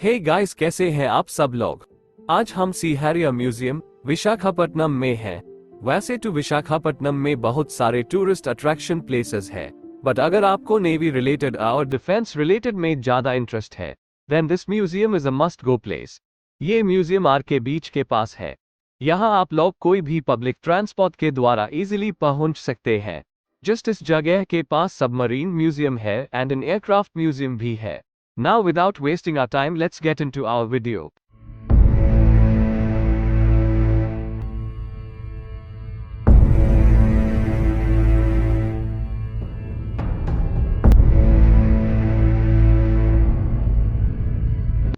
Hey guys, कैसे हैं आप सब लोग। आज हम सी हैरियर म्यूजियम विशाखापट्टनम में हैं। वैसे तो विशाखापट्टनम में बहुत सारे टूरिस्ट अट्रैक्शन प्लेसेस हैं, बट अगर आपको नेवी रिलेटेड और डिफेंस रिलेटेड में ज्यादा इंटरेस्ट है then this museum is a must go place. ये म्यूजियम आर के बीच के पास है। यहाँ आप लोग कोई भी पब्लिक ट्रांसपोर्ट के द्वारा इजीली पहुंच सकते हैं। जस्ट इस जगह के पास सबमरीन म्यूजियम है एंड एन एयरक्राफ्ट म्यूजियम भी है। Now, without wasting our time, let's get into our video.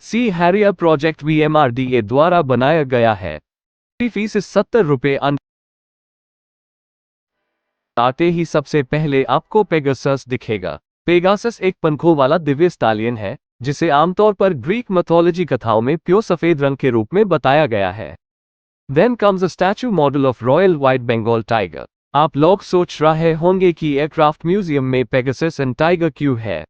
Sea harrier project VMRDA द्वारा बनाया गया है। फीस 70 रुपये। आते ही सबसे पहले आपको पेगासस दिखेगा। पेगासस एक पंखों वाला दिव्य स्टालियन है, जिसे आमतौर पर ग्रीक मैथोलॉजी कथाओं में प्योर सफेद रंग के रूप में बताया गया है। Then comes a statue model of Royal White Bengal Tiger. आप लोग सोच रहे होंगे कि एयरक्राफ्ट म्यूजियम में पेगासस एंड टाइगर क्यों है।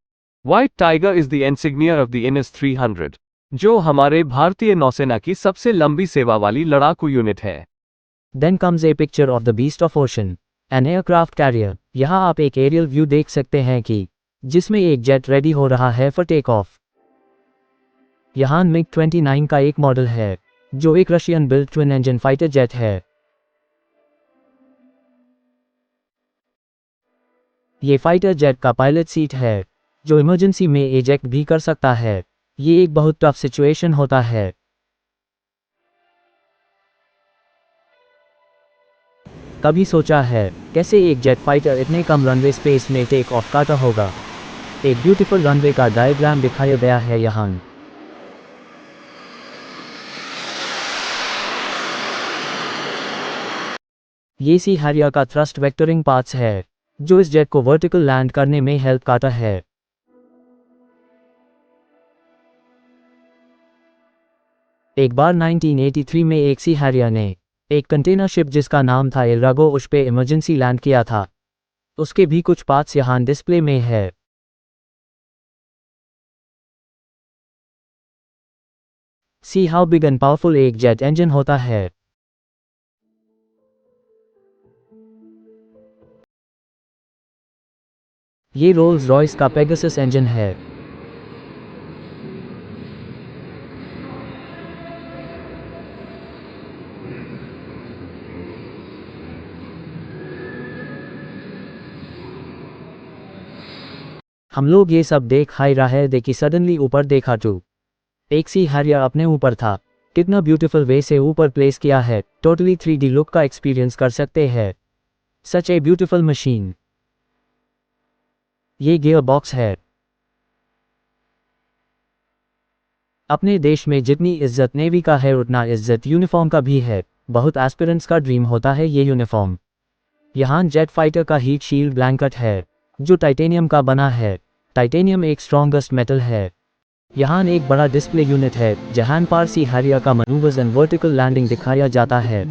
White tiger is the insignia of the NS 300, जो हमारे भारतीय नौसेना की सबसे लंबी सेवा वाली लड़ाकू यूनिट है। Then comes a picture of the beast of ocean, an aircraft carrier. यहाँ आप एक एरियल व्यू देख सकते हैं कि जिसमें एक जेट रेडी हो रहा है फॉर टेक ऑफ। यहाँ MiG-29 का एक मॉडल है, जो एक Russian built twin engine fighter jet है। ये फाइटर जेट का पायलट सीट है, जो इमरजेंसी में एजेक्ट भी कर सकता है। ये एक बहुत टफ सिचुएशन होता है। कभी सोचा है कैसे एक जेट फाइटर इतने कम रनवे स्पेस में टेक ऑफ करता होगा। एक ब्यूटीफुल रनवे का डायग्राम दिखाया गया है यहाँ। ये सी हैरियर का थ्रस्ट वेक्टरिंग पार्ट्स है, जो इस जेट को वर्टिकल लैंड करने में हेल्प करता है। एक बार 1983 में एक सी हैरियर ने एक कंटेनर शिप जिसका नाम था एल रागो उस पे इमरजेंसी लैंड किया था। उसके भी कुछ पार्ट्स यहाँ डिस्प्ले में है। See how big and powerful एक जेट इंजन होता है। ये रोल्स रॉयस का पेगासस इंजन है। हम लोग ये सब देख हाई रहे थे कि सडनली ऊपर देखा तो एक सी हैरियर अपने ऊपर था। कितना ब्यूटीफुल वे से ऊपर प्लेस किया है। टोटली 3D लुक का एक्सपीरियंस कर सकते हैं। सच ए ब्यूटीफुल मशीन। ये गियर बॉक्स है। अपने देश में जितनी इज्जत नेवी का है उतना इज्जत यूनिफॉर्म का भी है। बहुत एस्पिरेंट्स का ड्रीम होता है ये यूनिफॉर्म। यहाँ जेट फाइटर का हीट शील्ड ब्लैंकेट है, जो टाइटेनियम का बना है। टाइटेनियम एक स्ट्रॉन्गेस्ट मेटल है। यहाँ एक बड़ा डिस्प्ले यूनिट है, जहाँ पर सी हैरियर का मैनूवर्स एंड वर्टिकल लैंडिंग दिखाया जाता है।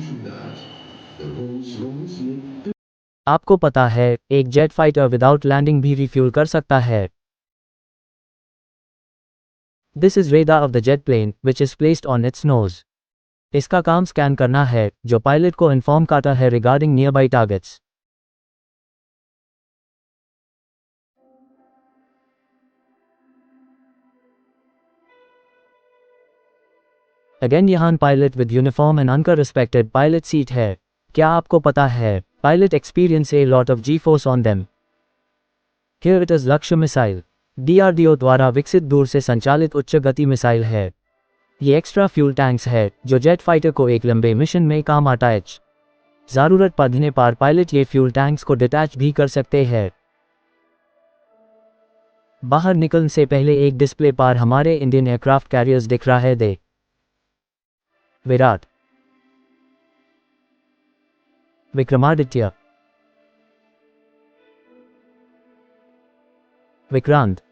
आपको पता है एक जेट फाइटर विदाउट लैंडिंग भी रिफ्यूल कर सकता है। This is radar of the jet plane which is placed on its nose. इसका काम स्कैन करना है, जो पायलट को इन्फॉर्म करता है regarding nearby targets. Again यहाँ पायलट विद यूनिफॉर्म एंड अनकर रिस्पेक्टेड पायलट सीट है। क्या आपको पता है pilot experience a lot of G force on them. Here it is Lakshya missile. DRDO द्वारा विकसित दूर से संचालित उच्च गति मिसाइल है। ये एक्स्ट्रा फ्यूल टैंक्स है, जो जेट फाइटर को एक लंबे मिशन में काम आता है। ज़रूरत पड़ने पर पायलट ये फ्यूल टैंक्स को डिटैच भी कर सकते हैं। बाहर निकलने से पहले एक डिस्प्ले पर हमारे इंडियन एयरक्राफ्ट कैरियर्स दिख रहे थे। Viraat, Vikramaditya, Vikrant.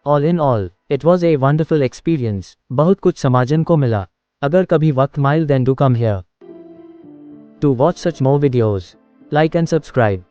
All in all it was a wonderful experience. बहुत कुछ समझने को मिला। अगर कभी वक्त मिले then do come here to watch such more videos. Like and subscribe.